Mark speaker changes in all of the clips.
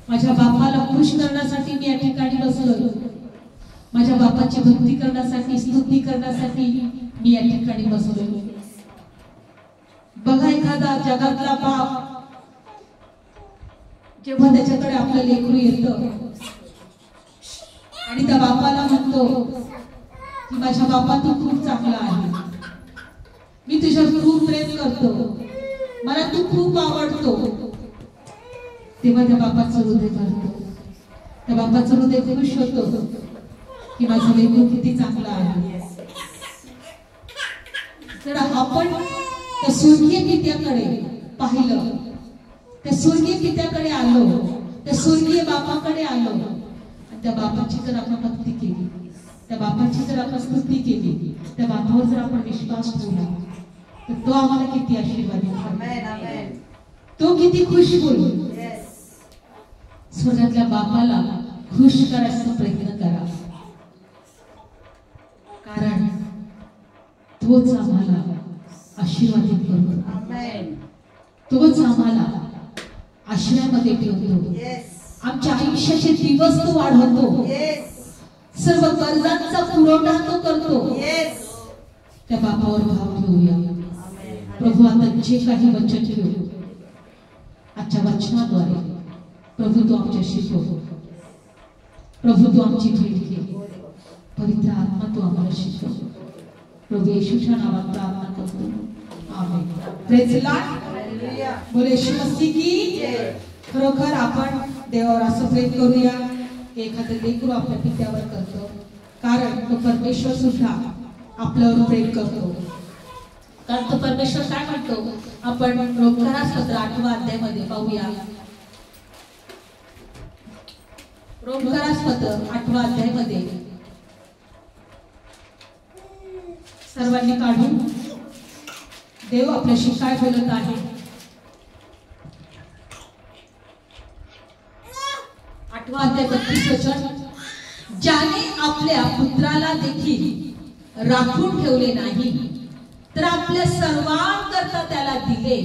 Speaker 1: माझ्या बापाला खुश करण्यासाठी मी या ठिकाणी बसलोय. माझ्या बापाची भक्ती करण्यासाठी, स्तुती करण्यासाठी मी या ठिकाणी बसलोय. बघा, एखादा जगातला बाप जेव्हा त्याच्याकडे आपलं लेकरू येतं आणि त्या बापाला म्हणतो की माझ्या बापा तू खूप चांगला आहे, मी तुझ्यावर खूप प्रेम करतो, मला तू खूप आवडतो, तेव्हा त्या बापाचं हृदय भरतो. त्या बापाचं हृदय खुश होतो की माझं लेकरू किती चांगला आहे. जर आपण त्या स्वर्गीय पित्याकडे पाहिलं, त्या स्वर्गीय पित्याकडे आलो, त्या स्वर्गीय बापाकडे आलो आणि त्या बापाची जर आपण भक्ती केली, त्या बापाची जर आपण स्तुती केली, त्या बापावर जर आपण विश्वास ठेवला, तर तो आम्हाला किती आशीर्वाद देतो, तो किती खुश होईल. स्वर्गातल्या बापाला खुश करायचा प्रयत्न करा, कारण तोच आम्हाला आशीर्वादित करतो, तोच आम्हाला आश्रयामध्ये ठेवतो, आमच्या आयुष्याचे दिवस तो वाढवतो, सर्व गरजांचा पुरवठा तो करतो. त्या बापावर भाव ठेवूया. प्रभू, आता जे काही वचन ठेवू, आजच्या वचनाद्वारे प्रभू तू आमच्याशी बोल, प्रभू तू आमची भेट घे, पवित्र आत्मा तू आम्हाला शिकव. प्रभू येशूच्या नावात प्रार्थना करतो, आमेन. Praise the Lord. बोले येशू मसीह की जय. खरोखर आपण देवावर असं प्रेम करूया की एखादं लेकरू आपल्या पित्यावर करतो, कारण तो परमेश्वर सुद्धा आपल्यावर प्रेम करतो. कारण तो परमेश्वर काय म्हणतो, आपण रोमकरासपत्र 8व्या अध्यायामध्ये पाहूया. रोमकरासपत्र 8व्या अध्यायामध्ये सर्वांनी काढून देव आपल्याशी काय बोलत आहे. 8वा अध्याय 32 वचन. ज्याने आपल्या पुत्राला देखील राखून ठेवले नाही, तर आपल्या सर्वांकरता त्याला दिले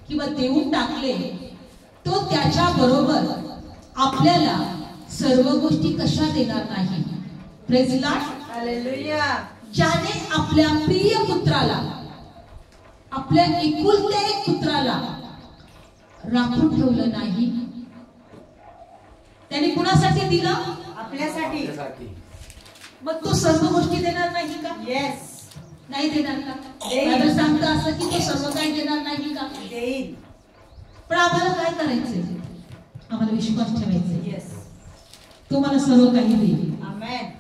Speaker 1: किंवा देऊन टाकले, तो त्याच्या बरोबर आपल्याला सर्व गोष्टी कशा देणार नाही. Praise the Lord. हालेलुया. ज्याने आपल्या प्रिय पुत्राला, आपल्या एकुलत्या एक पुत्राला राखून ठेवलं नाही, त्याने कुणासाठी दिलं, आपल्यासाठी. मग तो सर्व गोष्टी देणार नाही का. येस. नाही देणार का. बायबल सांगतं असं की तो सर्व काही देणार नाही का. देईल. पण आम्हाला काय करायचंय, आम्हाला विश्वास ठेवायचा. येस. तो मला सर्व काही देईल. आमेन.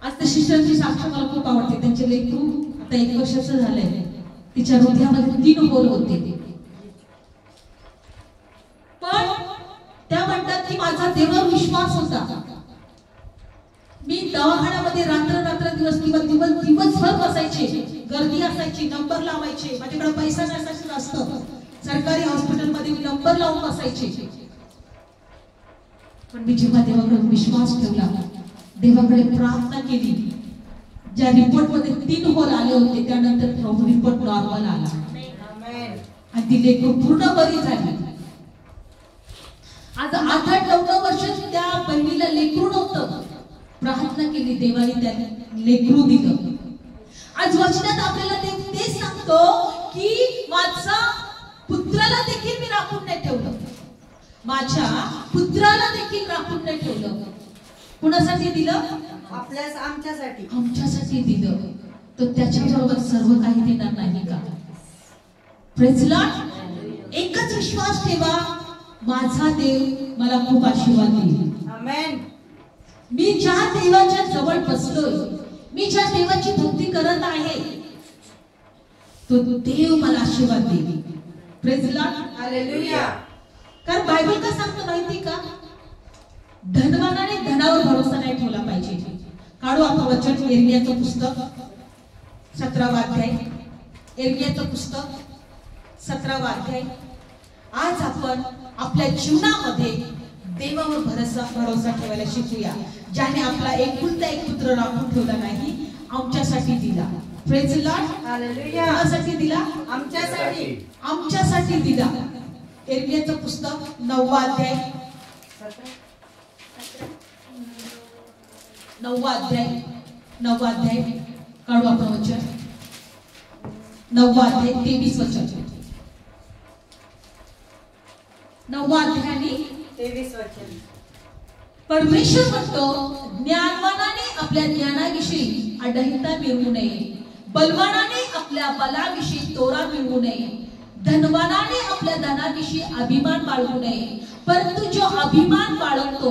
Speaker 1: आज त्या शिष्यांची साक्ष मला खूप आवडते. त्यांचे लेकरू आता 1 वर्षाचं झालंय, तिच्या हृदयामध्ये 3 होल होते, पण त्या म्हणतात की माझा देवावर विश्वास होता. मी दवाखान्यामध्ये रात्र दिवस किंवा दिवसभर बसायचे, गर्दी असायची, नंबर लावायचे, माझ्याकडे पैसा नसायचा जास्त, सरकारी हॉस्पिटलमध्ये मी नंबर लावून बसायचे. पण मी जेव्हा देवाकडे विश्वास ठेवला, देवाकडे प्रार्थना केली, ज्या रिपोर्ट मध्ये 3 होल आले होते, त्यानंतर रिपोर्ट नॉर्मल आला आणि ती लेकरू पूर्ण बरी झाली. आज 8-9 वर्ष त्या बहिणीला लेकरू नव्हतं, प्रार्थना केली, देवाने त्या लेकरू दिलं. आज वचनात आपल्याला ते सांगतो की माझा पुत्राला देखील मी राखून नाही ठेवलं, माझ्या पुत्राला देखील राखून नाही ठेवलं. कुणासाठी दिलं, आपल्यास, आमच्यासाठी दिलं. तो त्याच्याबरोबर सर्व काही देणार नाही का. Praise the Lord. एकच विश्वास ठेवा, माझा देव मला खूप आशीर्वाद देईल. आमेन. मी ज्या देवाच्या जवळ बसलोय, मी ज्या देवाची भक्ती करत आहे, तो देव मला आशीर्वाद देईल. Praise the Lord. हालेलुया. कारण बायबल काय सांगतं माहिती का, धनवानाने धनावर भरोसा नाही ठेवला पाहिजे. काढू आपण वचन, यिर्मयाचं पुस्तक 17वा अध्याय, यिर्मयाचं पुस्तक 17वा अध्याय. आज आपण आपल्या जीवनामध्ये देवावर भरोसा ठेवायला शिकूया, ज्याने आपला एकुलता एक पुत्र राखून ठेवला नाही, आमच्यासाठी दिला. Praise the Lord. हालेलुया. आमच्यासाठी दिला, आमच्यासाठी दिला. एर्मियाचं पुस्तक 9वा अध्याय 9वा अध्याय काढू आपण वचन 9वा अध्याय 23 वचन 9वा अध्याय आणि
Speaker 2: 23 वचन.
Speaker 1: परमेश्वर म्हणतो, ज्ञानवानाने आपल्या ज्ञानाविषयी अडहिता मिळवू नये, बलवानाने आपल्या बलाविषयी तोरा मिळवू नये, धनवानाने आपल्या धनाविषयी अभिमान बाळगू नये, परंतु जो अभिमान बाळगतो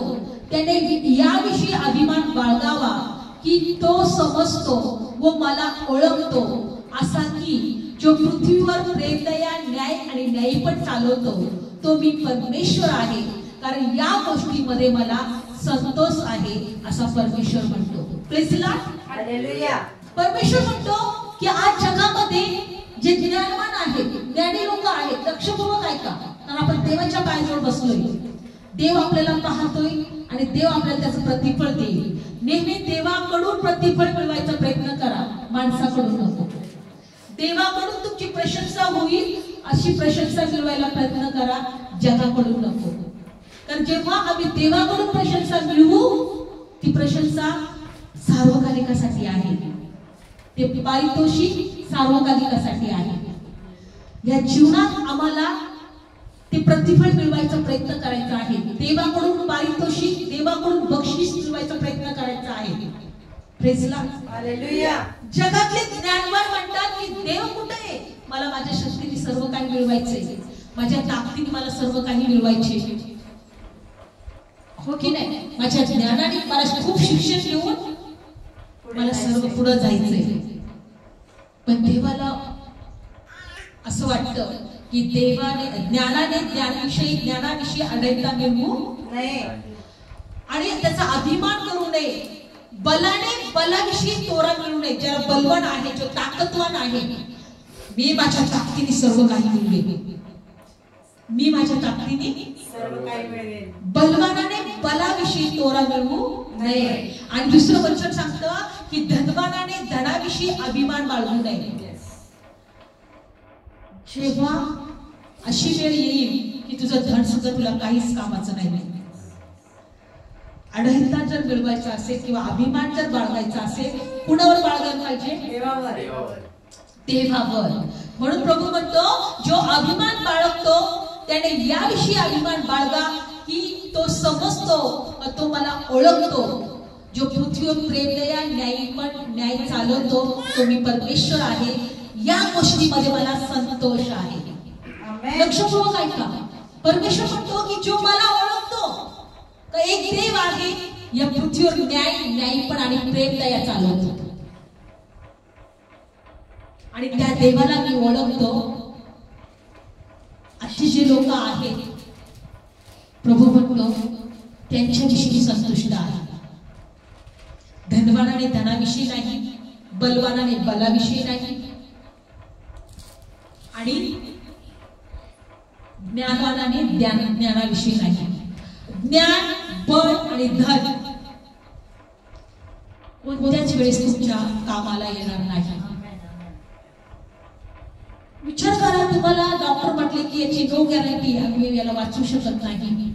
Speaker 1: त्याने याविषयी अभिमान बाळगावा की तो समजतो व मला ओळखतो, असा की जो पृथ्वीवर प्रेम, दया, न्याय आणि न्यायपण चालवतो तो मी परमेश्वर आहे, कारण या गोष्टीमध्ये मला संतोष आहे, असा परमेश्वर म्हणतो. Praise the Lord.
Speaker 2: हालेलुया.
Speaker 1: परमेश्वर म्हणतो की आज जगामध्ये जे ज्ञानवान आहेत, ज्ञानी लोक आहेत, लक्षपूर्वक ऐका, कारण आपण देवाच्या पायाजवळ बसलोय. देव आपल्याला पाहतोय आणि देव आपल्याला त्याचं प्रतिफळ देईल. नेहमी देवाकडून प्रतिफळ मिळवायचा प्रयत्न करा, माणसाकडून नको. देवाकडून तुमची प्रशंसा होईल अशी प्रशंसा मिळवायला प्रयत्न करा, जगाकडून नको. कारण जेव्हा आम्ही देवाकडून प्रशंसा मिळवू, ती प्रशंसा सार्वकालिकासाठी आहे, ते पारितोषिक सार्वकालिकासाठी आहे. या जीवनात आम्हाला ते प्रतिफळ मिळवायचा प्रयत्न करायचा आहे. देवाकडून पारितोषिक, देवाकडून बक्षीस मिळवायचा प्रयत्न करायचा आहे. Praise the Lord.
Speaker 2: हालेलुया.
Speaker 1: जगातले ज्ञानवान म्हणतात की देव कुठे आहे? मला माझ्या शक्तीने सर्व काही मिळवायचंय, माझ्या ताकदीने मला सर्व काही मिळवायचे, हो की नाही? माझ्या ज्ञानाने मला खूप शिक्षण घेऊन मला सर्व पुढे जायचंय. पण देवाला असं वाटतं की ज्ञानाविषयी अडैता मिळवू
Speaker 2: नये
Speaker 1: आणि त्याचा अभिमान करू नये, बलाविषयी तोरा मिळू नये. ज्याला बलवान आहे, जो ताकदवान आहे, मी माझ्या ताकदीने सर्व काही मिळवेन, मी माझ्या ताकदीने
Speaker 2: सर्व काही मिळवेन.
Speaker 1: बलवानाने बलाविषयी तोरा मिळवू नये. आणि दुसरं वचन सांगतं की धनवानाने धनाविषयी अभिमान बाळगू नये. जेव्हा अशी वेळ येईल की तुझं धन सुद्धा तुला काहीच कामाचं नाही, अडहिता जर मिळवायचा असेल किंवा अभिमान जर बाळगायचा असेल, कुणावर बाळगायला पाहिजे? देवावर. म्हणून प्रभू म्हणतो, जो अभिमान बाळगतो त्याने याविषयी अभिमान बाळगा की तो समजतो, तो मला ओळखतो. जो पृथ्वीवर प्रेम, दया, न्याय चालवतो तो मी परमेश्वर आहे, या गोष्टीमध्ये मला संतोष आहे. लक्षपूर्वक ऐका. परमेश्वर म्हणतो की जो मला ओळखतो, का एक देव आहे या पृथ्वीवर न्यायपण आणि प्रेम, दया चालवतो, आणि त्या देवाला मी ओळखतो. अशी जे लोक आहेत, प्रभू म्हणतो त्यांच्याविषयी संतुष्ट आहे. धनवानाने धनाविषयी नाही, बलवानाने बलाविषयी नाही, आणि ज्ञानवानाने ज्ञानाविषयी नाही. ज्ञान, बळ आणि धन कोणत्याच वेळेस तुमच्या कामाला येणार नाही. विचार करा, तुम्हाला डॉक्टर म्हटले की याची नो गॅरंटी, आम्ही याला वाचू शकत नाही,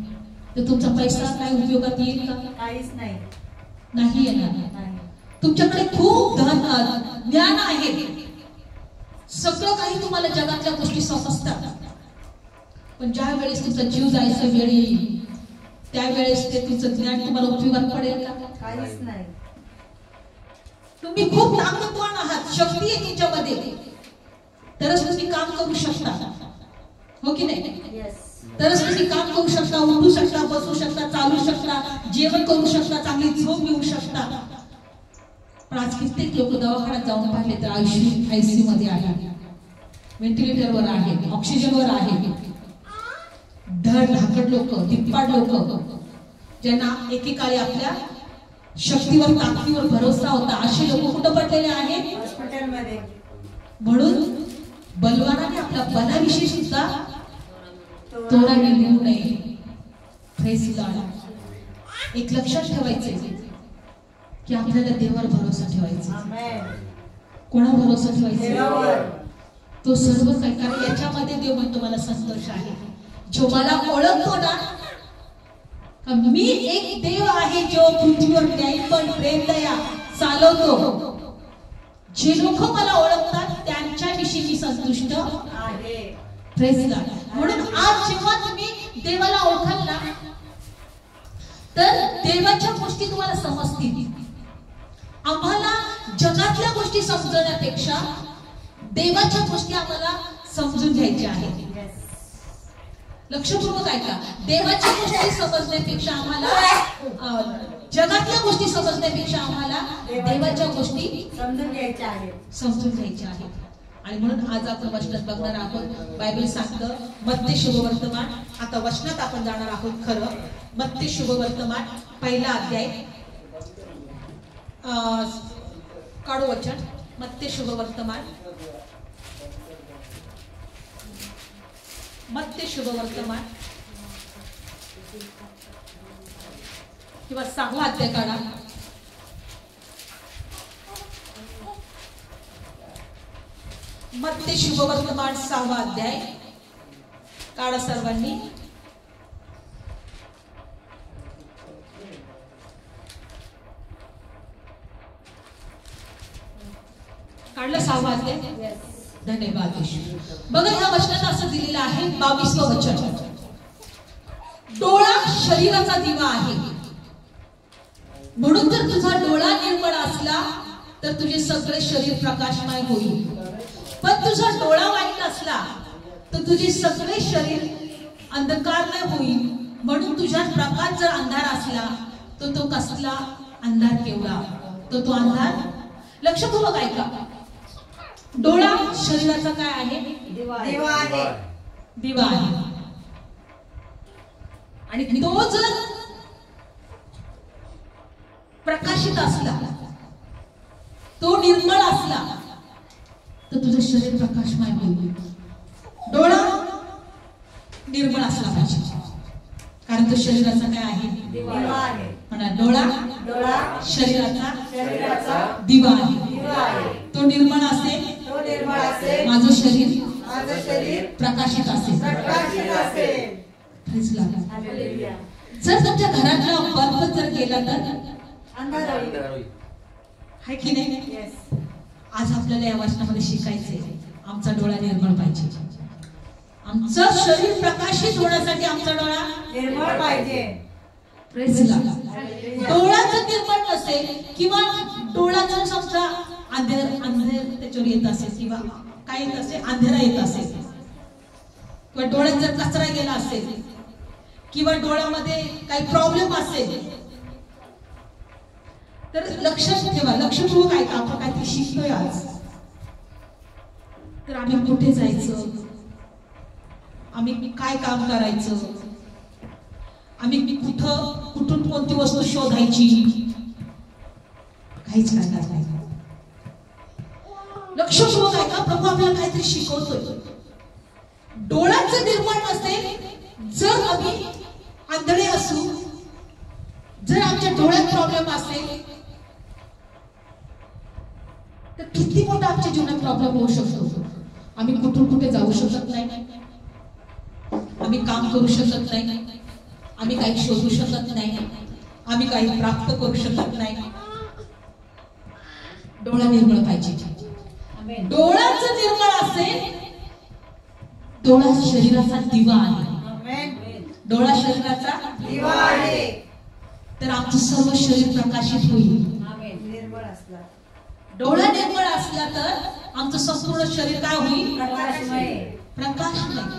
Speaker 1: तर तुमचा पैसा काय उपयोगात येईल का?
Speaker 2: काहीच
Speaker 1: नाही येणार. तुमच्याकडे खूप ज्ञान आहे, सगळं काही तुम्हाला जगातल्या गोष्टी समजतात, पण ज्या वेळेस तुमचा जीव जायचा वेळ येईल त्यावेळेस ते तुमचं ज्ञान तुम्हाला उपयोगात पडेल का?
Speaker 2: काहीच नाही.
Speaker 1: तुम्ही खूप ताकदवान आहात, शक्ती आहे तुमच्यामध्ये, तरच तुम्ही काम करू शकता, हो की नाही? तरच तुम्ही काम करू शकता, उठू शकता, बसू शकता, चालू शकता, जेवण करू शकता, चांगली झोप घेऊ शकता. पण आज कित्येक लोक दवाखान्यात जाऊन पाहिले तर आयसीयू मध्ये आहे, व्हेंटिलेटरवर आहे, ऑक्सिजनवर आहे. धड धाकड लोक, धिप्पाड लोक, ज्यांना एकेकाळी आपल्या शक्तीवर, ताकदीवर भरोसा होता, असे लोक कुठं पडलेले आहेत?
Speaker 2: हॉस्पिटलमध्ये.
Speaker 1: म्हणून बलवानाने आपल्या बलाविषयी सुद्धा तोरा मिळवू नये. Praise the Lord. एक लक्षात ठेवायचे की आपल्याला देवावर भरोसा ठेवायचा. कोणावर भरोसा ठेवायचा?
Speaker 2: देवावर.
Speaker 1: तो सर्व काही, कारण याच्यामध्ये देव म्हणतो मला संतोष आहे. जो मला ओळखतो ना, मी एक देव आहे जो पृथ्वीवर न्यायपण प्रेम दया चालवतो. जे लोक मला ओळखतात त्यांच्याविषयी मी संतुष्ट
Speaker 2: आहे.
Speaker 1: Praise God. म्हणून आज जेव्हा तुम्ही देवाला ओळखाल ना, तर देवाच्या गोष्टी तुम्हाला समजतील. आम्हाला जगातल्या गोष्टी समजण्यापेक्षा देवाच्या गोष्टी आम्हाला समजून घ्यायच्या आहेत. लक्षपूर्वक ऐका. देवाच्या गोष्टी समजण्यापेक्षा आम्हाला जगातल्या गोष्टी समजण्यापेक्षा आम्हाला देवाच्या गोष्टी
Speaker 2: समजून घ्यायच्या आहेत.
Speaker 1: समजून घ्यायच्या आहेत. आणि म्हणून आज आपण वचनात बघणार आहोत. बायबल सांगतं मत्ते शुभवर्तमान. आता वचनात आपण जाणार आहोत. खरं मत्ते शुभवर्तमान पहिला अध्याय. काढू वचन. मत्ते शुभवर्तमान. मत्ते शुभवर्तमान किंवा 6वा अध्याय काढा. मत्ते शुभवर्तमान 6वा अध्याय काढा सर्वांनी. काढलं 6वा अध्याय. धन्यवाद येशू. बघा ह्या वचनात असं दिलेलं आहे 22वं वचन. डोळा शरीराचा दिवा आहे. म्हणून जर तुझा डोळा निर्मळ असला तर तुझे सगळे शरीर प्रकाशमय होईल. पण तुझा डोळा वाईट असला तर तुझे सगळे शरीर अंधकारमय होईल. म्हणून तुझ्यात प्रकाश जर अंधार असला तर तो कसला अंधार केवढा. तो अंधार. लक्षपूर्वक ऐका. डोळा शरीराचा काय आहे.
Speaker 2: दिवा आहे.
Speaker 1: दिवा आहे. आणि तो जर प्रकाशित असला, तो निर्मळ असला तर तुझं शरीर प्रकाशमय होईल. डोळा निर्मळ असला पाहिजे कारण तो शरीराचा काय आहे.
Speaker 2: दिवा आहे.
Speaker 1: म्हणा डोळा शरीराचा दिवा आहे. तो निर्मळ असेल माझं शरीर प्रकाशित असेल. जर तुमच्या घरातला बल्ब जर गेला तर
Speaker 2: अंधार
Speaker 1: आहे की नाही. आज आपल्याला या वचनामध्ये शिकायचंय आमचा डोळा निर्मळ पाहिजे. आमचं शरीर प्रकाशित होण्यासाठी आमचा डोळा
Speaker 2: निर्मळ पाहिजे.
Speaker 1: डोळा जर निर्मळ नसेल किंवा डोळा जर समजा अंधेर त्याच्यावर येत असेल किंवा काय येत असेल, अंधेरा येत असेल किंवा डोळ्यात जर कचरा गेला असेल किंवा डोळ्यामध्ये काही प्रॉब्लेम असेल तर लक्षात ठेवा. लक्षपूर्वक ऐका. आपण काहीतरी शिकतोय आज. तर आम्ही कुठे जायचं, आम्ही काय काम करायचं, आम्ही कुठून कोणती वस्तू शोधायची, काहीच करणार नाही. लक्षपूर्वक ऐका. प्रभू आपल्याला काहीतरी शिकवतोय. डोळा जर निर्मळ नसेल, जर आम्ही आंधळे असू, जर आमच्या डोळ्यात प्रॉब्लेम असेल तर किती मोठा आमच्या जीवनात प्रॉब्लेम होऊ शकतो. आम्ही कुठून कुठे जाऊ शकत नाही, आम्ही काम करू शकत नाही, आम्ही काही शोधू शकत नाही, आम्ही काही प्राप्त करू शकत नाही. डोळा निर्मळ पाहिजे. डोळा जर निर्मळ असेल, डोळा शरीराचा दिवा आहे. डोळा शरीराचा
Speaker 2: दिवा आहे.
Speaker 1: तर आमचं सर्व शरीर प्रकाशित होईल.
Speaker 2: निर्मळ असला.
Speaker 1: डोळा निर्मळ असला तर आमचं संपूर्ण शरीर काय होईल. प्रकाशमय.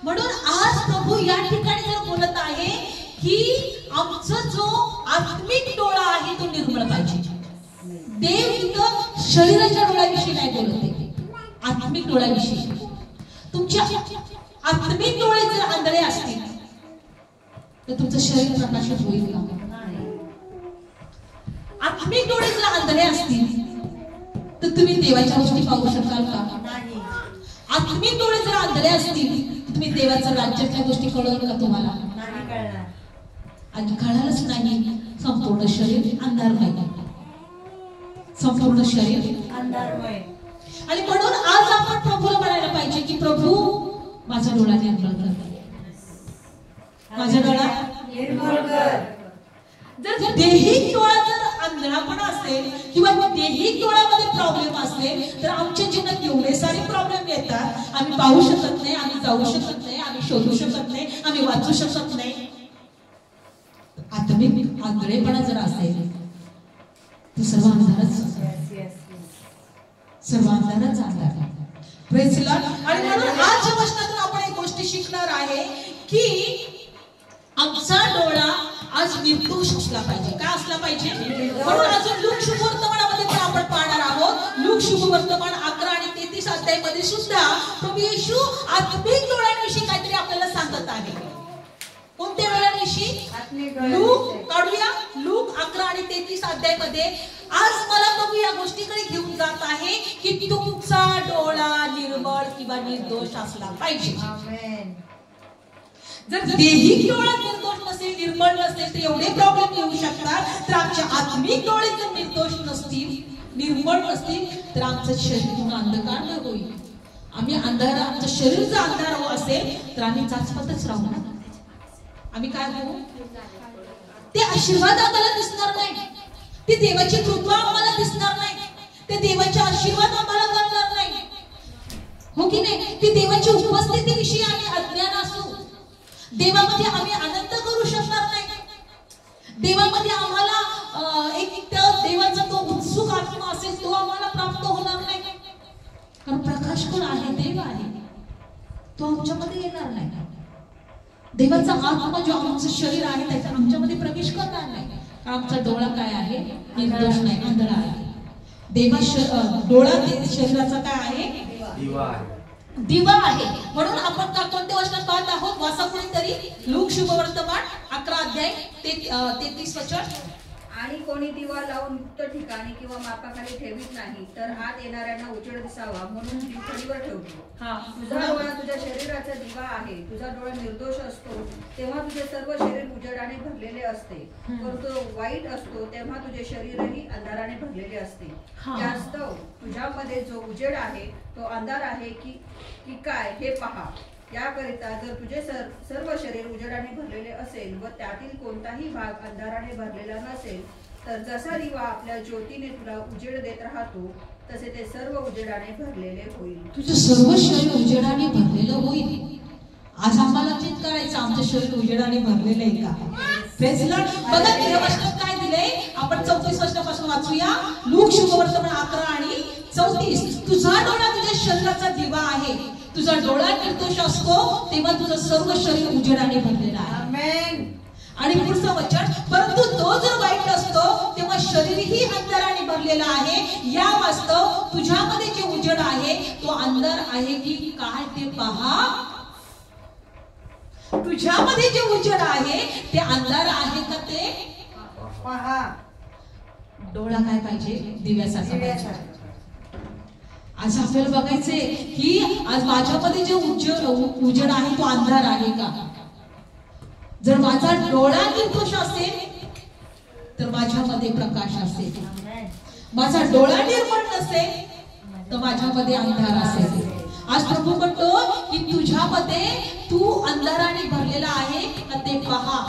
Speaker 1: म्हणून आज प्रभू या ठिकाणी जर बोलत आहे की आमचा जो आत्मिक डोळा आहे तो निर्मळ पाहिजे. देव इथं शरीराच्या डोळ्याविषयी नाही बोलते, आत्मिक डोळ्याविषयी. तुमच्या आत्मिक डोळे जर आंधळे असतील तर तुमचं शरीर प्रकाशित होईल का. आत्मिक डोळे जर आंधळे असतील तर तुम्ही देवाच्या गोष्टी पाहू शकाल का. आत्मिक डोळे जर आंधळे असतील तुम्ही देवाचं राज्याच्या गोष्टी कळवल का तुम्हाला. आणि कळालंच नाही. संपूर्ण शरीर अंधारमय, संपूर्ण शरीर
Speaker 2: अंधारमय.
Speaker 1: आणि म्हणून आज आपण प्रभूला म्हणायला पाहिजे की प्रभू माझा डोळा निर्मळ कर. माझा डोळा
Speaker 2: निर्मळ कर.
Speaker 1: जर देहिक डोळा जर आंधळापणा असेल किंवा देहिक डोळ्यामध्ये प्रॉब्लेम असेल तर आमच्या जीवनात एवढे सारे प्रॉब्लेम येतात. आम्ही पाहू शकत नाही, आम्ही जाऊ शकत नाही, आम्ही शोधू शकत नाही, आम्ही वाचू शकत नाही. आत्मिक आंधळेपणा जर असेल तर सर्व अंधारच, सर्व अंधारच अंधार. Praise the Lord. आणि म्हणून आज या वचनातून आपण एक गोष्ट शिकणार आहे की आमचा डोळा आज निर्दोष असला पाहिजे. काय असला पाहिजे? म्हणून अजून लूक शुभवर्तमानामध्ये पण आपण पाहणार आहोत. लूक शुभवर्तमान 11 आणि 33 अध्यायामध्ये सुद्धा प्रभू येशू आत्मिक डोळ्यांविषयी काहीतरी आपल्याला सांगत आहे. कोणत्या डोळ्यांविषयी? लूक काढूया. लूक 11 आणि 33 अध्यायामध्ये आज मला प्रभू या गोष्टीकडे घेऊन जात आहे की तुमचा डोळा निर्मळ किंवा निर्दोष असला पाहिजे.
Speaker 2: आमेन.
Speaker 1: जर देहिक डोळा निर्दोष नसेल, निर्मळ नसेल तर एवढे प्रॉब्लेम येऊ शकतात. तर आमचे आत्मिक डोळे जर निर्दोष नसतील, निर्मळ नसतील तर आमचं शरीर अंधकार होईल. आम्ही अंधार, आमचं शरीर जर अंधार असेल तर आम्ही चाचपतच राहू ना. आम्ही काय होऊ? ते आशीर्वाद आम्हाला दिसणार नाही, ते देवाची कृपा आम्हाला दिसणार नाही, ते देवाचे आशीर्वाद आम्हाला करणार नाही. हो की नाही? ती देवाची उपस्थितीविषयी आम्ही अज्ञान असू, देवामध्ये आम्ही आनंद करू शकणार नाही, देवामध्ये आम्हाला एक देवाचा तो उत्सुक आत्मा असेल तो आम्हाला प्राप्त होणार नाही. कारण प्रकाश कोण आहे? देव आहे. तो आमच्यामध्ये येणार नाही. देवाचा आत्मा जो आमचं शरीर आहे त्याचा आमच्यामध्ये प्रवेश करणार नाही. आमचा डोळा काय आहे? निर्दोष नाही, अंधळा आहे. डोळा शरीराचा काय आहे?
Speaker 3: दिवा आहे.
Speaker 1: दिवा आहे. म्हणून आपण कोणत्या वचनात पाहत आहोत? वाचा कोणीतरी लूक शुभवर्तमान 11 अध्याय 33 वचन.
Speaker 4: आणि कोणी दिवा लावून मुक्त ठिकाणी किंवा मापाखाली ठेवीत नाही तर आत येणाऱ्यांना उजेड दिसावा म्हणून दिवखडीवर ठेवतो. तुझा डोळा तुझ्या शरीराचा दिवा आहे. तुझा डोळा निर्दोष असतो तेव्हा तुझे सर्व शरीर उजेडाने भरलेले असते, परंतु वाईट असतो तेव्हा तुझे शरीरही अंधाराने भरलेले असते. त्यास्तव तुझ्यामध्ये जो उजेड आहे तो अंधार आहे की काय हे पहा. याकरिता जर तुझे सर्व शरीर उजेडाने भरलेले असेल व त्यातील कोणताही भाग अंधाराने भरलेला नसेल तर जसा दिवा आपल्या ज्योतीने तुला उजेड देत राहतो तसे ते सर्व उजेडाने भरलेले होईल.
Speaker 1: तुझे सर्व शरीर उजेडाने भरलेलं होईल. आज आम्हाला चेक करायचं आमचं शरीर उजेडाने भरलेलं आहे का? Praise the Lord. बघा की या वचनात काय दिलंय. आपण 34 वचनापासून वाचूया. लूक शुभवर्तमान 11 आणि 34. तुझा डोळा तुझ्या शरीराचा दिवा आहे. तुझा डोळा निर्दोष असतो तेव्हा तुझं सर्व शरीर उजेडाने भरलेलं आहे.
Speaker 2: आमेन.
Speaker 1: आणि पुढचं वचन, परंतु तो जर वाईट असतो तेव्हा शरीरही अंधाराने भरलेला आहे. या वास्तव तुझ्यामध्ये जे उजेड आहे तो अंधार आहे की काय ते पहा. तुझ्यामध्ये जे उजेड आहे ते अंधार आहे का ते
Speaker 2: पहा.
Speaker 1: डोळा काय पाहिजे? दिव्यासारखा पाहिजे. आज आपल्याला बघायचंय की आज माझ्यामध्ये जे उजेड आहे तो अंधार आहे का? जर माझा डोळा निर्दोष असेल तर माझ्यामध्ये प्रकाश असेल. माझा डोळा निर्मळ नसेल तर माझ्यामध्ये अंधार असेल. आज प्रभू म्हणतो की तुझ्यामध्ये तू अंधाराने भरलेला आहे का ते पहा.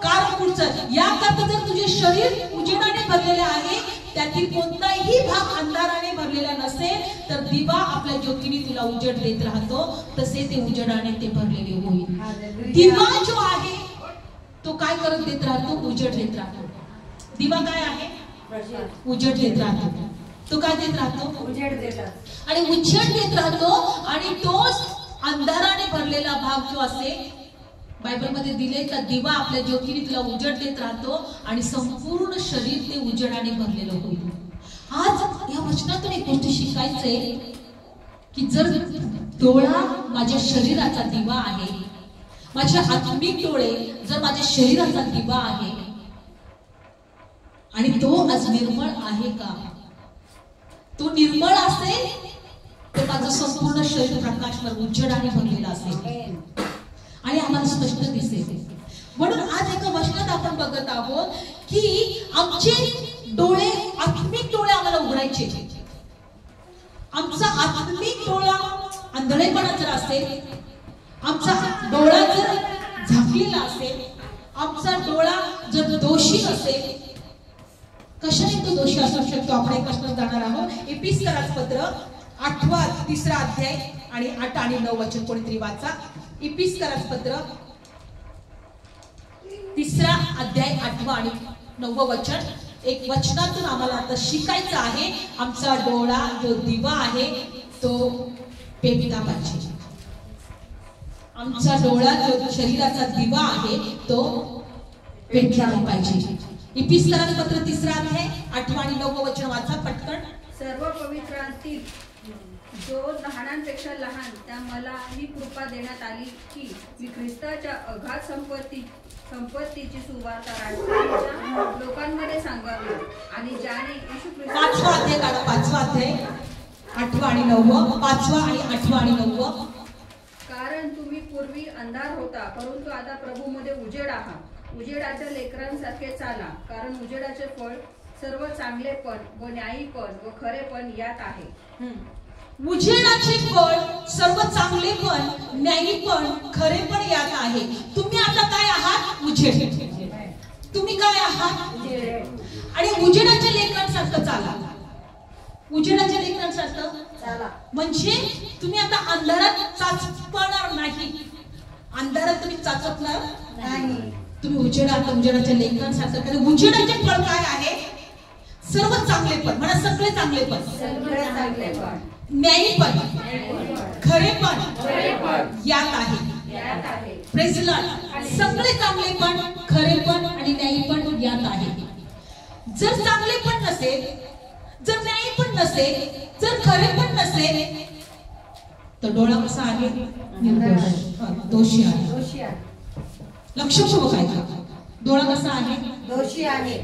Speaker 1: कारण पुढचं याकरता जर तुझे शरीर उजेडाने भरलेले आहे त्यातील कोणताही भाग अंधाराने भरलेला नसेल तर दिवा आपल्या ज्योतीने तुला उजेड देत राहतो तसे ते उजेडाने ते भरलेले होईल. दिवा जो आहे तो काय करत देत राहतो? उजेड देत राहतो. दिवा काय आहे? उजेड देत राहतो. तो काय देत राहतो?
Speaker 2: उजेड देतात.
Speaker 1: आणि उजेड देत राहतो. आणि तोच अंधाराने भरलेला भाग जो असेल बायबलमध्ये दिले का दिवा आपल्या ज्योतीने तुला उजेड देत राहतो आणि संपूर्ण शरीर ते उजेडाने भरलेलं होईल. आज या वचनातून एक गोष्ट शिकायचंय की जर डोळा माझ्या शरीराचा दिवा आहे, माझे आत्मिक डोळे जर माझ्या शरीराचा दिवा आहे आणि तो आज निर्मळ आहे का? तो निर्मळ असेल तर माझं संपूर्ण शरीर प्रकाशवर उजेडाने भरलेलं असेल आणि आम्हाला स्पष्ट दिसेल. म्हणून आज एका वचनात आपण बघत आहोत की आमचे डोळे, आत्मिक डोळे आम्हाला उघडायचे. आमचा आत्मिक डोळा आंधळेपणा जर असेल, आमचा डोळा जर झाकलेला असेल आमचा डोळा जर दोषी असेल, कशाने तो दोषी असू शकतो आपण एक प्रश्न जाणार आहोत. इपिस्तरास पत्र 3 अध्याय आणि 8 आणि 9 वचन कोणीतरी वाचा. इपिस्तरास पत्र 3 अध्याय 8 आणि 9 वचन. एक वचनातून आम्हाला आता शिकायचं आहे. आमचा डोळा जो दिवा आहे तो पेटला पाहिजे. आमचा डोळा जो शरीराचा दिवा आहे तो पेटला पाहिजे. इपिस्तरास पत्र 3 अध्याय 8 आणि 9 वचन वाचा पटकन.
Speaker 4: सर्व पवित्रांतील जो लहानांपेक्षा लहान त्या मला ही कृपा देण्यात आली की मी ख्रिस्ताच्या अगाध संपत्तीची सुवार्ता राष्ट्रांच्या लोकांमध्ये सांगावी आणि ज्याने येशू ख्रिस्त
Speaker 1: 5 अध्याय काढा. 5 अध्याय 8 आणि 9. 5 आणि 8 आणि 9.
Speaker 4: कारण तुम्ही पूर्वी अंधार होता परंतु आता प्रभूमध्ये उजेड आहात. उजेडाच्या लेकरांसारखे चाला, कारण उजेडाचे फळ सर्व चांगलेपण व न्यायीपण व खरेपण यात आहे.
Speaker 1: उजेडाचे फळ सर्व चांगलेपण न्यायीपण खरेपण यात आहे. तुम्ही आता काय आहात? उजेड. तुम्ही काय आहात? आणि उजेडाच्या लेकरांसारखं चाला. उजेडाच्या लेकरांसारखं
Speaker 2: चला.
Speaker 1: म्हणजे तुम्ही आता अंधारात चाचपणार नाही. अंधारात तुम्ही चाचपणार
Speaker 2: नाही.
Speaker 1: तुम्ही उजेडाच्या लेकरांसारखं. कारण उजेडाचे फळ काय आहे? सर्व चांगलेपण. म्हणा सगळे चांगलेपण,
Speaker 2: सगळे चांगलेपण,
Speaker 1: न्यायीपण, खरेपण यात आहे. Praise Lord. सगळे चांगलेपण, खरेपण आणि न्यायीपण यात आहे. जर चांगलेपण नसेल, जर न्यायीपण नसेल, जर खरेपण नसेल तर डोळा कसा आहे? निर्दोष, दोषी आहे.
Speaker 2: दोषी आहे.
Speaker 1: लक्षपूर्वक ऐका. डोळा कसा आहे?
Speaker 2: दोषी आहे.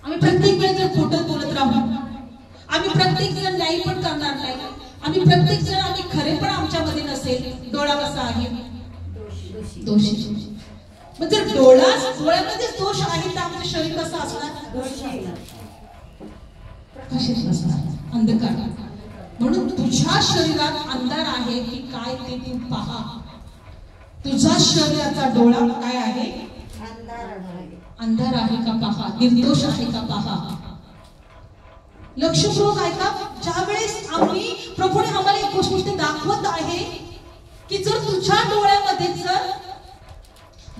Speaker 1: आम्ही प्रत्येक वेळेस जर खोटं बोलत राहू, आम्ही प्रत्येक जण न्यायी पण करणार नाही, आम्ही प्रत्येक जण आम्ही खरेपण आमच्यामध्ये नसेल, डोळा कसा आहे? दोषी. मग जर डोळ्यामध्ये दोष आहे तर आमचं शरीर कसं असणार?
Speaker 2: दोषी.
Speaker 1: कसे असणार? अंधकार. म्हणून तुझ्या शरीरात अंधार आहे की काय ते तू पहा. तुझा शरीराचा डोळा काय आहे?
Speaker 2: अंधार आहे.
Speaker 1: अंधार आहे का पहा. निर्दोष आहे का पहा. लक्षपूर्वक ऐका. ज्यावेळेस प्रभूने आम्हाला एक गोष्ट दाखवत आहे की जर तुझ्या डोळ्यामध्ये जर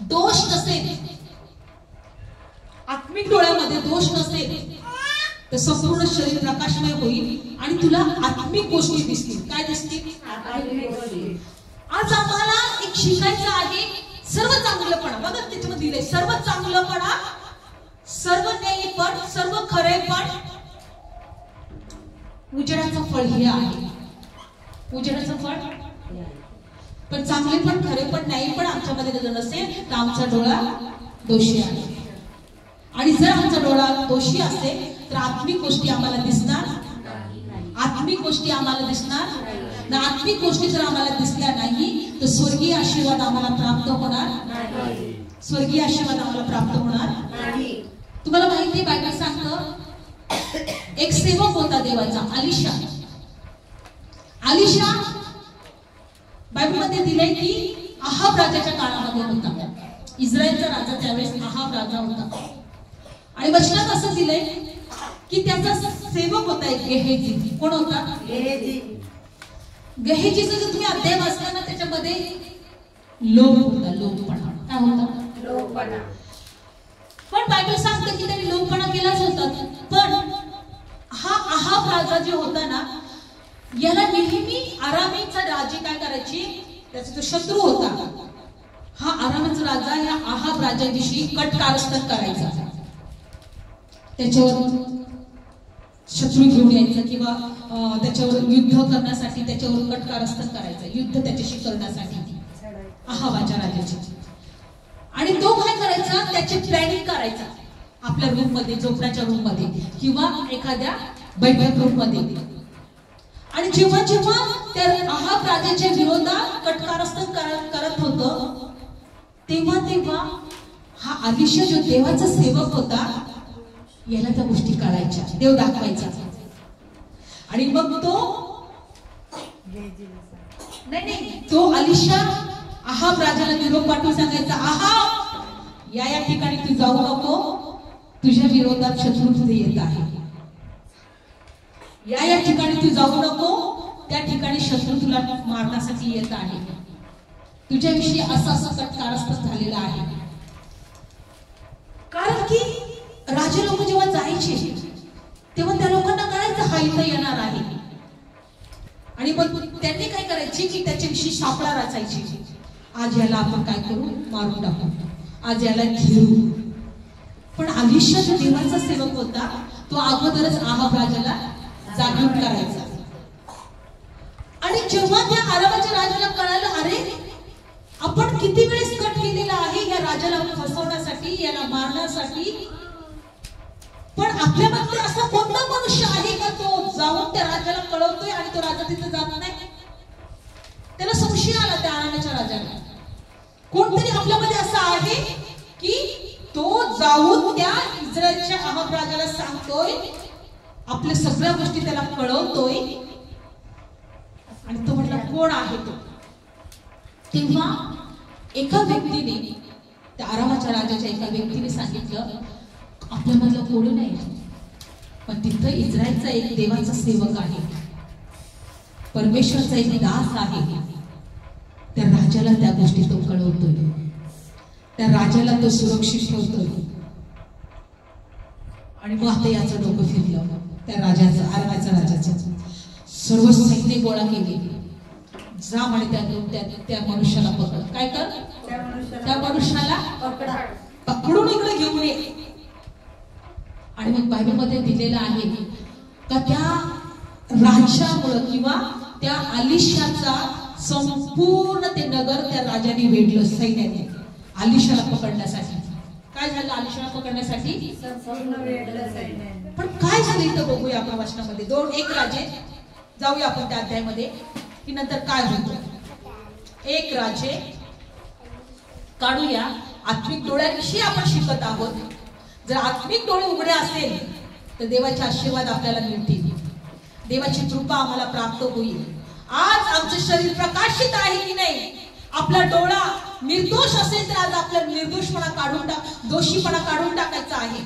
Speaker 1: दोष नसेल, आत्मिक डोळ्यामध्ये दोष नसेल तर संपूर्ण शरीर प्रकाशमय होईल आणि तुला आत्मिक गोष्टी दिसतील. काय दिसतील? आज आम्हाला एक शिकायचं आहे. सर्व चांगलंपणा बघा त्याच्यामध्ये दिले. सर्व चांगलंपणा, सर्व न्यायीपण, सर्व खरेपण. उजेडाचं फळ हे आहे. उजेडाचं फळ. पण चांगले पण खरे पण नाही पण आमच्यामध्ये जर नसेल तर आमचा डोळा दोषी आहे. आणि जर आमचा डोळा दोषी असेल तर आत्मिक गोष्टी आम्हाला दिसणार. आत्मिक गोष्टी आम्हाला दिसणार ना. आत्मिक गोष्टी जर आम्हाला दिसल्या नाही तर स्वर्गीय आशीर्वाद आम्हाला प्राप्त होणार नाही. स्वर्गीय आशीर्वाद आम्हाला प्राप्त होणार नाही. तुम्हाला माहिती आहे बायबल सांगतं एक सेवक होता देवाचा, अलिशा. अलिशा बायबल मध्ये दिलंय की आहाब राजाच्या काळामध्ये होता. इस्रायलचा राजा त्यावेळेस आहाब राजा होता. आणि वचनात असं दिलंय की त्याचा सेवक होता एक गेहेजी. कोण होता?
Speaker 2: गेहेजी.
Speaker 1: गेहेजीचा जर तुम्ही अध्याय वाचला ना त्याच्यामध्ये लोभ होता. लोभपणा. काय होता?
Speaker 2: लोभपणा.
Speaker 1: पण बायबल सांगतं की त्यांनी लोभपणा केलाच होता. पण हा आहाब राजा जो होता ना याला नेहमी आरामीचा राजे काय करायची? त्याचा जो शत्रू होता हा आरामीचा राजा या आहाब राजाविषयी कट कारस्थान करायचा. त्याच्यावर शत्रू घेऊन यायचं किंवा त्याच्यावर युद्ध करण्यासाठी त्याच्यावर कट कारस्थान करायचं. युद्ध त्याच्याशी करण्यासाठी आहाबाच्या राजाची. आणि तो काय करायचा? त्याची प्लॅनिंग करायचा आपल्या रूम मध्ये, झोपण्याच्या रूम मध्ये किंवा एखाद्या बैठक रूम मध्ये. आणि जेव्हा जेव्हा त्या आहाब राजाच्या विरोधात कटकारस्थान करत होतं तेव्हा तेव्हा हा अलिशा जो देवाचा सेवक होता याला त्या गोष्टी कळायच्या. देव दाखवायचा. आणि मग तो नाही तो अलिशा आहाब राजाला निरोप पाठवून सांगायचा, आहाब या ठिकाणी तू जाऊ नको, तुझ्या विरोधात शत्रू तुझे येत आहे. या ठिकाणी तू जाऊ नको, त्या ठिकाणी शत्रू तुला मारण्यासाठी येत आहे. तुझ्याविषयी असा सकट कारस्थान झालेला आहे. कारण की राजे लोक जेव्हा जायचे तेव्हा त्या लोकांना कळायचं हा इथं येणार आहे. आणि मग त्यांनी काय करायचे की त्याच्याविषयी सापळा रचायचे. आज याला आपण काय करू, मारून टाकू, आज याला घेऊ. पण अलिशा जो देवाचा सेवक होता तो अगोदरच आहाब राजाला जागृत करायचा. आणि जेव्हा त्या आरामाच्या राजाला कळालं, अरे आपण किती वेळेस कट केलेला आहे या राजाला फसवण्यासाठी, याला मारण्यासाठी, पण आपल्यामध्ये असा कोणता मनुष्य आहे का तो जाऊन त्या राजाला कळवतोय आणि तो राजा तिथे जात नाही. त्याला संशय आला त्या आरामाच्या राजाला, कोणतरी आपल्यामध्ये असं आहे की तो जाऊन त्या इस्रायलच्या आहाब राजाला सांगतोय, आपल्या सगळ्या गोष्टी त्याला कळवतोय. आणि तो म्हटला कोण आहे तो. तेव्हा एका व्यक्तीने, त्या आरामाच्या राजाच्या एका व्यक्तीने सांगितलं, आपल्यामधलं कोणी नाही, पण तिथं इस्रायलचा एक देवाचा सेवक आहे, परमेश्वरचा एक दास आहे, त्या राजाला त्या गोष्टी तो कळवतोय, त्या राजाला तो सुरक्षित ठेवतोय. आणि मग आता याचं डोकं फिरलं. त्या राजाचं, आरामाच्या राजाचं सर्व सैन्य गोळा केले, जा म्हणे त्या मनुष्याला पकड. काय कर, त्या मनुष्याला पकडून इकडे घेऊन ये. आणि मग बायबलमध्ये दिलेलं आहे का त्या राजामुळं किंवा त्या अलिशाचा संपूर्ण ते नगर त्या राजाने वेढलं सैन्याने अलिशाला पकडण्यासाठी. काय झालं अलिशाला पकडण्यासाठी?
Speaker 4: संपूर्ण वेढलं सैन्याने.
Speaker 1: पण काय झालं इथं बघूया आपण वचनामध्ये. 2 राजे, जाऊया आपण त्या अध्यायामध्ये की नंतर काय होतं. 1 राजे काढूया. आत्मिक डोळ्यांविषयी आपण शिकत आहोत. जर आत्मिक डोळे उघडे असेल तर देवाचे आशीर्वाद आपल्याला मिळतील, देवाची कृपा आम्हाला प्राप्त होईल. आज आमचं शरीर प्रकाशित आहे की नाही, आपला डोळा निर्दोष असेल तर आज आपला निर्दोषपणा काढून दोषीपणा काढून टाकायचा आहे.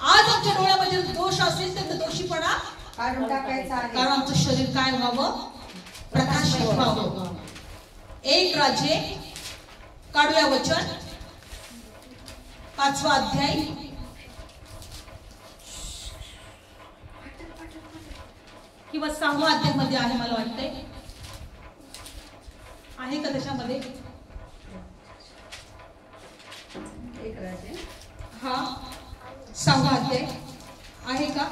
Speaker 1: आज आमच्या डोळ्यामध्ये दोष असेल तर दोषीपणा
Speaker 2: काढून टाकायचा आहे,
Speaker 1: कारण आमचं शरीर काय व्हावं, प्रकाशित व्हावं. 1 राजे काढूया वचन 5वा अध्याय किंवा 6वा अध्याय मध्ये आहे मला वाटतंय. आहे का त्याच्यामध्ये?
Speaker 4: 1 राजे,
Speaker 1: हा 6वा अध्याय आहे का?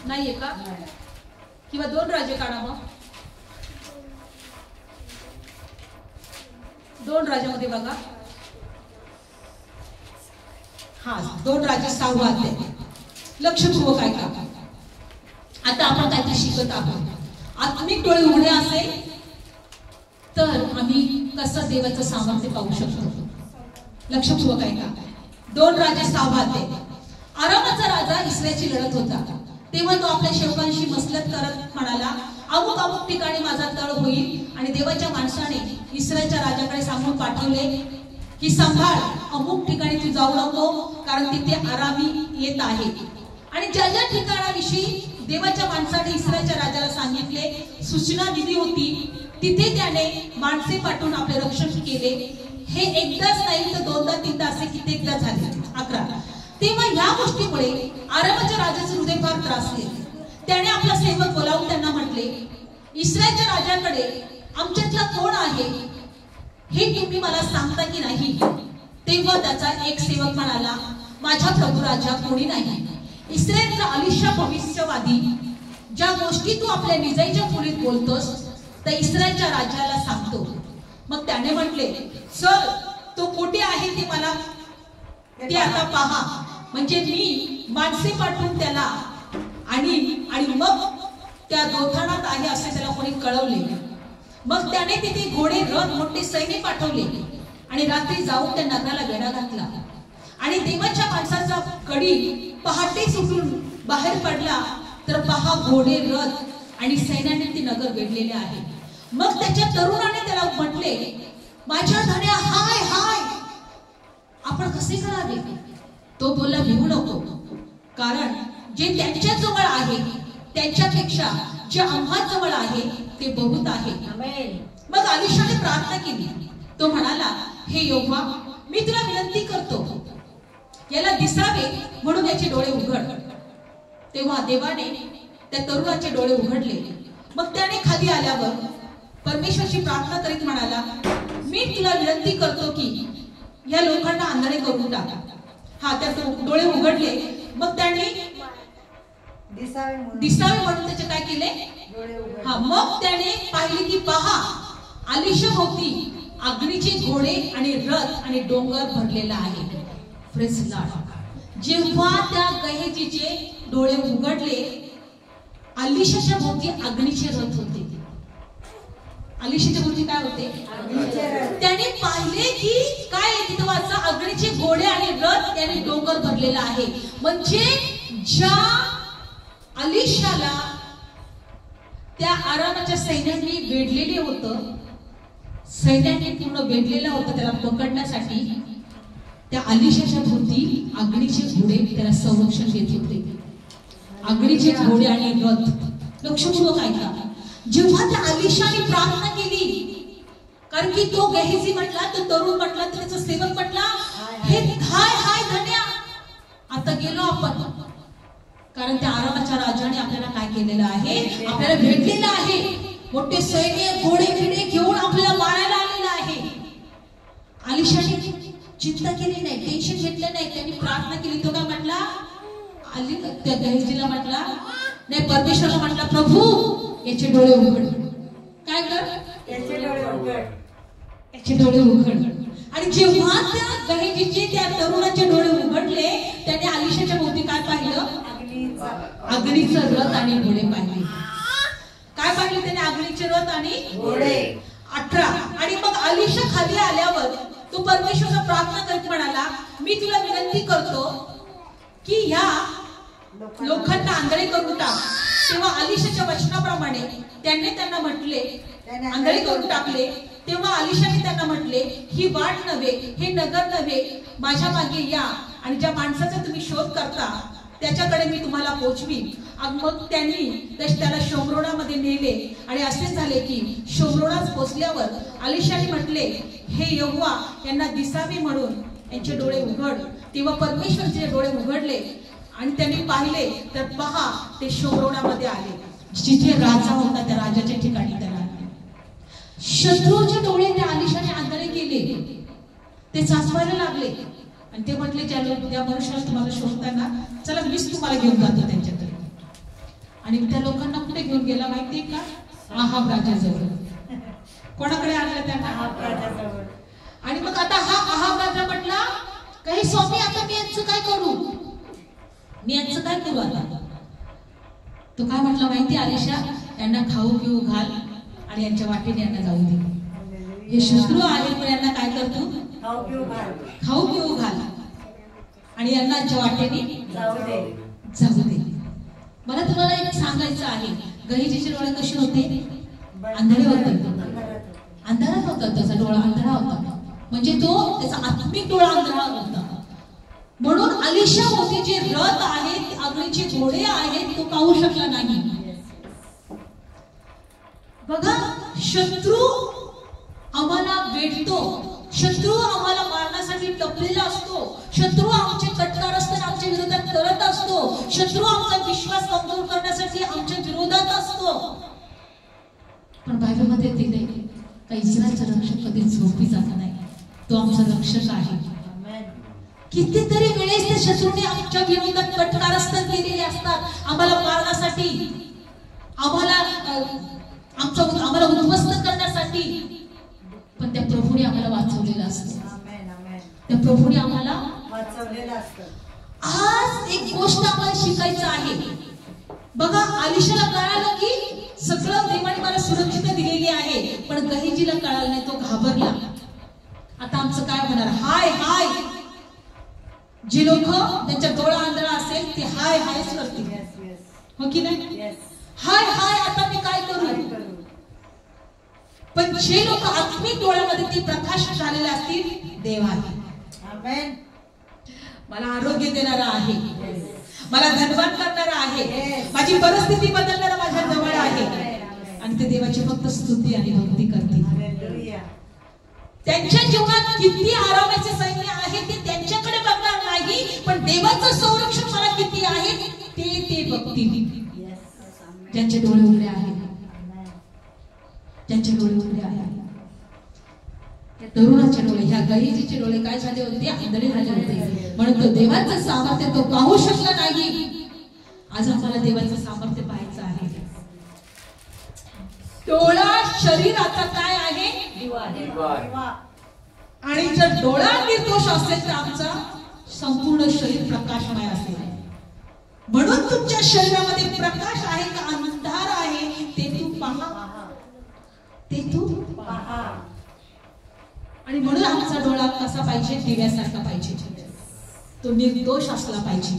Speaker 1: नाहीये का? किंवा 2 राजे काढा मग. 2 राजामध्ये बघा. हा 2 राजे 6वा अध्याय. लक्षपूर्वक ऐका. आता आपण काहीतरी शिकत आहोत. आत्मिक डोळे उघडे असेल तर आम्ही कसं देवाचं सामर्थ्य पाहू शकतो. लक्षपूर्वक ऐका. 2 राजे 6वा अध्याय. आरामाचा राजा इस्रायलची लढत होता. तेव्हा तो आपल्या सेवकांशी मसलत करत म्हणाला, अमुक अमुक ठिकाणी माझा तळ होईल. आणि देवाच्या माणसाने इस्रायलच्या राजाकडे सांगून पाठवले की सांभाळ, अमुक ठिकाणी तू जाऊ नको, कारण तिथे आरामी येत आहे. आणि ज्या ज्या ठिकाणाविषयी देवाच्या माणसाने इस्रायलच्या राजाला सांगितले, सूचना दिली होती, तिथे त्याने माणसे पाठवून आपले रक्षण केले. हे एकदाच नाही तर 2दा 3दा असे कित्येकदा झाले. 11. तेव्हा या गोष्टीमुळे आरामाच्या राजाचे हृदय फार त्रासले. त्याने आपला सेवक बोलावून त्यांना म्हटले, इस्रायलच्या राजाकडे आमच्यातला कोण आहे हे तुम्ही मला सांगता की नाही? तेव्हा त्याचा एक सेवक म्हणाला, माझ्या प्रभू राजा कोणी नाही. इस्रायलचा अलिशा भविष्यवादी ज्या गोष्टी तू आपल्या निजाईच्या खोलीत बोलतोस त्या इस्रायलच्या राजाला सांगतो. मग त्याने म्हटले, चल तो कुठे आहे ते मला ते आता पहा. म्हणजे मी माणसे पाठवून त्याला आणि मग त्या दोथाणात आहे असे त्याला कोणी कळवले. मग त्याने तिथे घोडे, रथ, मोठे सैन्य पाठवले आणि रात्री जाऊन त्या नगराला वेढा घातला. आणि देवाच्या माणसाचा कडी पहाटेच उठून बाहेर पडला तर पहा, घोडे, रथ आणि सैन्याने ते नगर वेढलेले आहे. मग त्याच्या तरुणाने त्याला म्हटले, माझ्या धन्या, हाय हाय, आपण कसे करावे? तो बोलला भिवू नको, कारण जे त्यांच्या जवळ आहे त्यांच्यापेक्षा जे आम्हा जवळ आहे ते बहुत आहे.
Speaker 2: आमेन.
Speaker 1: मग अलिशाने प्रार्थना केली. तो म्हणाला, हे यहोवा, मी तुला विनंती करतो, याला दिसावे म्हणून याचे डोळे उघड. तेव्हा देवाने त्या तरुणाचे डोळे उघडले. मग त्याने खाली आल्यावर परमेश्वराची प्रार्थना करीत म्हणाला, मी तुला विनंती करतो की या लोकांना आंधळे करून टाक. हा, त्या डोळे उघडले. मग त्याने दिसावे म्हणून त्याचे काय केले? हा, मग त्याने पाहिले की पहा, अलिशा होती अग्नीचे घोडे आणि रथ आणि डोंगर भरलेला आहे. Praise Lord. जेव्हा त्या गहेजीचे डोळे उघडले, अलिशाच्या भोवती अग्नीचे रथ होते. अलिशाच्या भोवती काय होते? त्याने पाहिले की काय तिथे वाचा, अग्नीचे घोडे आणि रथ आणि डोंगर भरलेला आहे. म्हणजे ज्या अलिशाला त्या आरामाच्या सैन्याने वेढलेले होतं, सैन्याने पूर्ण वेढलेला होता त्याला पकडण्यासाठी, त्या अलिशाच्या भोवती अग्नीचे घोडे त्याला संरक्षण देत होते. अग्नीचे घोडे आणि रथ. लक्षपूर्वक ऐका. जेव्हा त्या अलिशाने प्रार्थना केली, कारण की तो गेहजी म्हटला, तो तरुण म्हटला, त्याचा सेवक म्हटला, हे हाय हाय धन्या, आता गेलो आपण, कारण त्या आरामाच्या राजाने आपल्याला काय केलेलं आहे? आपल्याला भेटलेलं आहे. मोठे सैन्य घोडे फिडे घेऊन आपल्याला मारायला आलेलं आहे. अलिशाने चिंता केली नाही, टेन्शन घेतलं नाही. त्यांनी प्रार्थना केली. तो काय म्हटला? त्या गेहजीला म्हटला नाही, परमेश्वराला म्हटला, प्रभू याचे डोळे उघड. काय कर?
Speaker 2: याचे डोळे उघड.
Speaker 1: याचे डोळे उघड. आणि जेव्हा त्या गेहजीचे त्या तरुणाचे डोळे उघडले, त्याने अलिशाच्या भोवती काय पाहिलं? अग्नीचं रथ आणि घोडे पाहिले. काय पाहिले त्याने? अग्नीचे रथ आणि
Speaker 2: घोडे.
Speaker 1: 18. आणि मग अलिशा खाली आल्यावर तो परमेश्वराला प्रार्थना करत म्हणाला, मी तुला विनंती करतो की ह्या लोकांना आंधळे करून टाक. तेव्हा अलिशाच्या वचनाप्रमाणे त्यांना म्हटले, आंधळे करून टाकले. तेव्हा अलिशाने त्यांना म्हटले, ही वाट नव्हे, हे नगर नव्हे, माझ्या मागे या आणि ज्या माणसाचा तुम्ही शोध करता त्याच्याकडे मी तुम्हाला पोहोचवीन. मग त्यांनी त्याला शोमरोनामध्ये नेले. आणि असे झाले की शोमरोनात पोहोचल्यावर अलिशाने म्हटले, हे यहोवा, यांना दिसावे म्हणून यांचे डोळे उघड. तेव्हा परमेश्वरचे डोळे उघडले आणि त्यांनी पाहिले तर पहा, ते शोमरोनामध्ये आले, जिथे राजा होता त्या राजाच्या ठिकाणी त्याला आले. शत्रूचे डोळे त्या अलिशाने आंधळे केले. ते चाचवायला लागले आणि ते म्हटले, त्या मनुष्याला तुम्हाला शोधताना, चला मीच तुम्हाला घेऊन जातो त्यांच्याकडे. आणि त्या लोकांना कुठे घेऊन गेला माहितीये का? आहाब राजाजवळ. कोणाकडे आणलं त्यांना?
Speaker 2: आहाब राजाजवळ.
Speaker 1: आणि मग आता हा आहाब राजा म्हटला, काही स्वामी, आता मी यांचं काय करू? मी यांचं काय करू आता? तो काय म्हटला माहिती? अलिशा, यांना खाऊ पिऊ घाल आणि यांच्या वाटेने यांना जाऊ दे. हे शत्रू आहेत पण यांना काय करतो?
Speaker 2: खाऊ पिऊ घाल
Speaker 1: आणि यांना वाटेने
Speaker 2: जाऊ दे.
Speaker 1: मला तुम्हाला एक सांगायचं आहे, गेहजीचे डोळे कसे होते? आंधळे होते. अंधारात होता त्याचा डोळा, अंधारा होता. म्हणजे तो त्याचा आत्मिक डोळा अंधारा होता. म्हणून अलिशा होते जे रथ आहेत, अग्नीचे घोडे आहेत, तो पाहू शकला नाही. बघा, शत्रू आम्हाला वेढतो, शत्रू आम्हाला मारण्यासाठी टपलेला असतो, शत्रू आमचे कटकार असताना आमच्या विरोधात करत असतो, शत्रू आमचा विश्वास कमजोर करण्यासाठी आमच्या विरोधात असतो. पण बायबलमध्ये दिले का इस्रायलचा रक्षक कधी झोपी जात नाही, तो आमचा रक्षक आहे. कितीतरी वेळेस त्या शत्रूने आमच्या विरोधात कटकारस्थान केलेले असतात, आम्हाला मारण्यासाठी, आम्हाला उद्ध्वस्त करण्यासाठी. पण त्या प्रभूने आम्हाला वाचवलेलं असतं. त्या प्रभूने आम्हाला
Speaker 2: वाचवलेलं असतं.
Speaker 1: आज एक गोष्ट आम्हाला शिकायचं आहे. बघा, अलिशाला कळालं की सगळं देवाने मला सुरक्षितता दिलेली आहे, पण गेहजीला कळालं नाही, तो घाबरला. आता आमचं काय होणार? हाय हाय. जे लोक त्यांच्या डोळा आंधळा असेल ते हाय हायच करतील, हो की नाही? हाय हाय, आता मी काय करू? पण जे लोक आत्मिक डोळ्यामध्ये ते प्रकाश झालेले असतील, देव आहे. मला आरोग्य देणारा आहे, मला धनवान करणारा आहे, माझी परिस्थिती बदलणारा माझ्या जवळ आहे. आणि ते देवाची फक्त स्तुती आणि भक्ती करतील. त्यांच्या जीवनात किती आरामाचे सैन्य आहे ते त्यांच्याकडे बघणार नाही, पण देवाचं संरक्षण मला किती आहे ते बघतील. ज्यांचे डोळे उघडे आहेत, ज्यांचे डोळे उघडे आहेत. तरुणाचे डोळे, ह्या गहिजीचे डोळे काय झाले होते? आंधळे झाले होते, म्हणून तो देवाचं सामर्थ्य तो पाहू शकला नाही. आज आम्हाला देवाचं सामर्थ्य पाहायचं आहे. डोळा शरीराचा काय आहे? आणि जर डोळा निर्दोष असेल तर आमचा संपूर्ण शरीर प्रकाशमय असेल. म्हणून तुमच्या शरीरामध्ये प्रकाश आहे का अंधार आहे ते तू पहा, ते तू पहा. आणि म्हणून आमचा डोळा कसा पाहिजे? दिव्यासारखा पाहिजे, तो निर्दोष असला पाहिजे.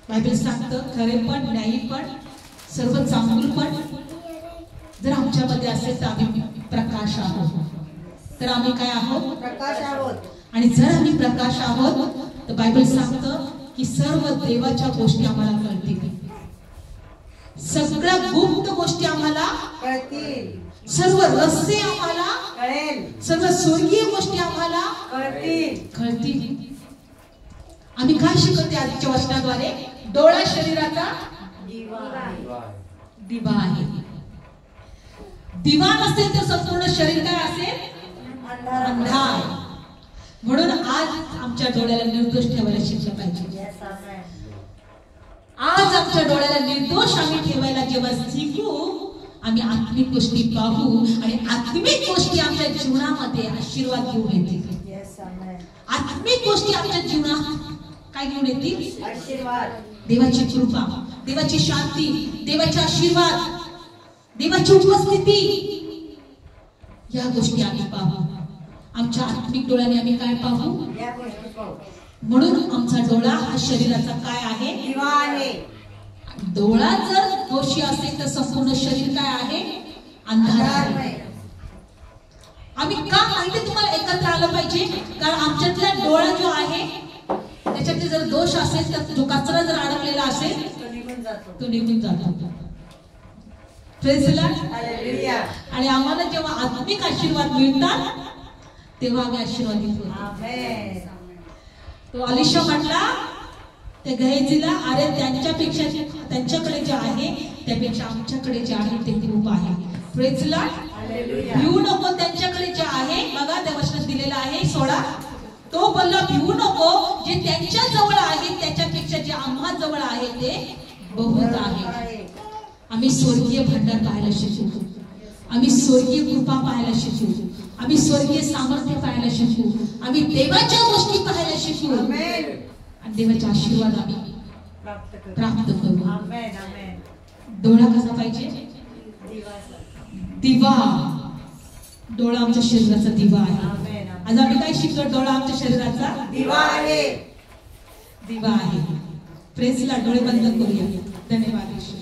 Speaker 1: बायबल सांगतं खरे पण, न्यायी पण, सर्व चांगलं पण जर आमच्यामध्ये असेल तर आम्ही प्रकाश आहोत. तर आम्ही काय आहोत?
Speaker 2: प्रकाश आहोत.
Speaker 1: आणि जर आम्ही प्रकाश आहोत तर बायबल सांगतं की सर्व देवाच्या गोष्टी आम्हाला कळतील, सगळ्या गुप्त गोष्टी आम्हाला
Speaker 2: कळतील,
Speaker 1: सर्व रहस्य आम्हाला
Speaker 2: कळेल,
Speaker 1: सर्व स्वर्गीय गोष्टी आम्हाला कळतील. आम्ही काय शिकवते आजच्या वचनाद्वारे? डोळा शरीराचा दिवा आहे. दिवा नसेल तर संपूर्ण शरीर काय असेल? अंधार. म्हणून आज आमच्या डोळ्याला निर्दोष ठेवायला शिकलं पाहिजे. आज आमच्या डोळ्याला निर्दोष आम्ही ठेवायला जेव्हा शिकू, आम्ही आत्मिक गोष्टी पाहू आणि आत्मिक गोष्टी आमच्या जीवनामध्ये आशीर्वाद घेऊन येतील. आत्मिक गोष्टी आमच्या जीवनात काय घेऊन येतील?
Speaker 2: आशीर्वाद,
Speaker 1: देवाची कृपा, देवाची शांती, देवाचे आशीर्वाद, देवाची उपस्थिती. या गोष्टी आम्ही पाहू. आमच्या आत्मिक डोळ्याने आम्ही काय पाहू?
Speaker 2: या गोष्टी पाहू.
Speaker 1: म्हणून आमचा डोळा हा शरीराचा काय आहे?
Speaker 2: दिवा आहे.
Speaker 1: डोळा जर दोषी असेल तर संपूर्ण शरीर काय आहे? अंधार आहे. आम्ही का माहिती तुम्हाला एकत्र आलं पाहिजे? कारण आमच्यातला डोळा जो आहे त्याच्यात जर दोष असेल तर जो कचरा जर अडकलेला असेल तो निघून जातो. Praise the Lord.
Speaker 2: हालेलुया.
Speaker 1: आणि आम्हाला जेव्हा आत्मिक आशीर्वाद मिळतात तेव्हा आम्ही आशीर्वादित होतो.
Speaker 2: आमेन.
Speaker 1: तो अलिशा म्हटला त्या गहेजीला, अरे त्यांच्याकडे जे आहे त्यापेक्षा आमच्याकडे जे आहे ते खूप आहे. Praise the Lord.
Speaker 2: हालेलुया.
Speaker 1: भिवू नको, त्यांच्याकडे जे आहे बघा त्या वचनात दिलेलं आहे 16. तो बोलला भिवू नको, जे त्यांच्या जवळ आहे त्याच्यापेक्षा जे आम्हा जवळ आहे ते बहुत आहे. आम्ही स्वर्गीय भांडार पाहायला शिकू, आम्ही स्वर्गीय कृपा पाहायला शिकू, आम्ही स्वर्गीय सामर्थ्य पाहायला शिकू, आम्ही देवाच्या गोष्टी पाहायला शिकू आणि देवाचे आशीर्वाद आम्ही प्राप्त करू.
Speaker 2: आमेन. आमेन.
Speaker 1: डोळा कसा पाहिजे? दिवा. डोळा आमच्या शरीराचा दिवा आहे.
Speaker 2: आमेन.
Speaker 1: आज आम्ही काय शिकलो? डोळा आमच्या शरीराचा
Speaker 2: दिवा आहे.
Speaker 1: दिवा आहे. Praise the Lord. डोळे बंद करूया. धन्यवाद येशू.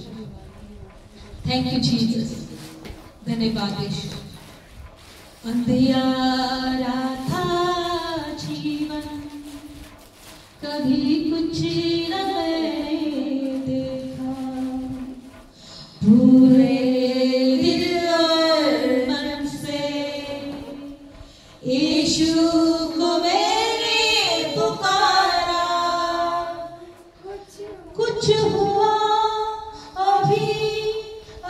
Speaker 1: Thank you Jesus. धन्यवाद येशू. अंधियारा था जीवन, कभी कुछ न मैंने देखा, पूरे दिल और मन से यीशु को मैंने पुकारा. कुछ हुआ अभी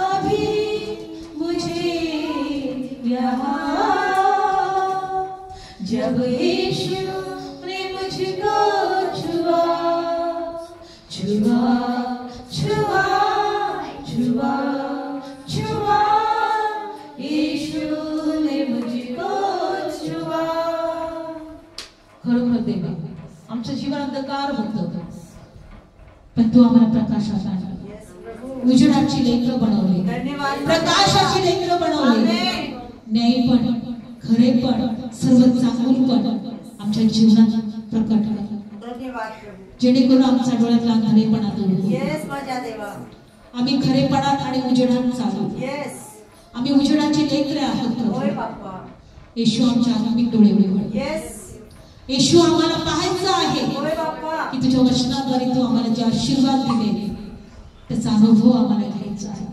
Speaker 1: अभी मुझे यहाँ, जब यीशु ने मुझको छुआ छुआ छुआ छुआ छुआ, यीशु ने मुझको छुआ. खरोखर देवा, आमचं जीवन अंधकार होतं पण तू आम्हाला प्रकाशात आणलं. उजेडाची लेकरं बनवली,
Speaker 2: धन्यवाद.
Speaker 1: प्रकाशाची लेकरं बनवली. न्याय पण, खरे पण, सर्व चांगलं पण आमच्या जीवनात प्रकट कर.
Speaker 2: धन्यवाद प्रभू.
Speaker 1: जेणेकरून आमचा डोळ्यातला अंधळेपणा दूर होईल.
Speaker 2: येस माझ्या देवा.
Speaker 1: आम्ही खरेपणात आणि उजेडात चालू.
Speaker 2: येस.
Speaker 1: आम्ही उजेडाची लेकरे आहोत
Speaker 2: होय
Speaker 1: प्रभू.
Speaker 2: बाप्पा.
Speaker 1: येशू आमच्या आत्मिक डोळे उघड.
Speaker 2: येस.
Speaker 1: येशू आम्हाला पाहायचं आहे
Speaker 2: होय बाप्पा.
Speaker 1: की तुझ्या वचनाद्वारे तू आम्हाला जे आशीर्वाद दिले त्याचा अनुभव आम्हाला घ्यायचा आहे.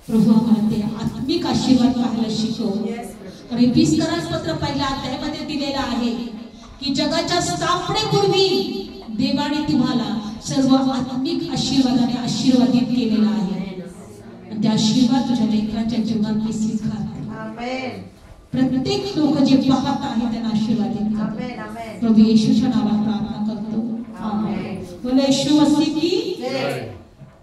Speaker 1: प्रभू आम्हाला ते आत्मिक आशीर्वाद पाहायला शिकव.
Speaker 2: Yes, प्रभू.
Speaker 1: एपिस्तरास पत्र पहिल्या अध्यायामध्ये दिलेलं आहे की जगाच्या स्थापनेपूर्वी देवाने तुम्हाला सर्व आत्मिक आशीर्वादाने आशीर्वादित केलेला आहे आणि ते आशीर्वाद तुझ्या लेकरांच्या जीवनात मी स्वीकार.
Speaker 2: आमेन.
Speaker 1: प्रत्येक लोक जे पाहत आहे त्यांना आशीर्वादित कर.
Speaker 2: आमेन. आमेन.
Speaker 1: प्रभू येशूच्या नावात प्रार्थना करतो. आमेन. बोले येशू मसीह की
Speaker 2: जय.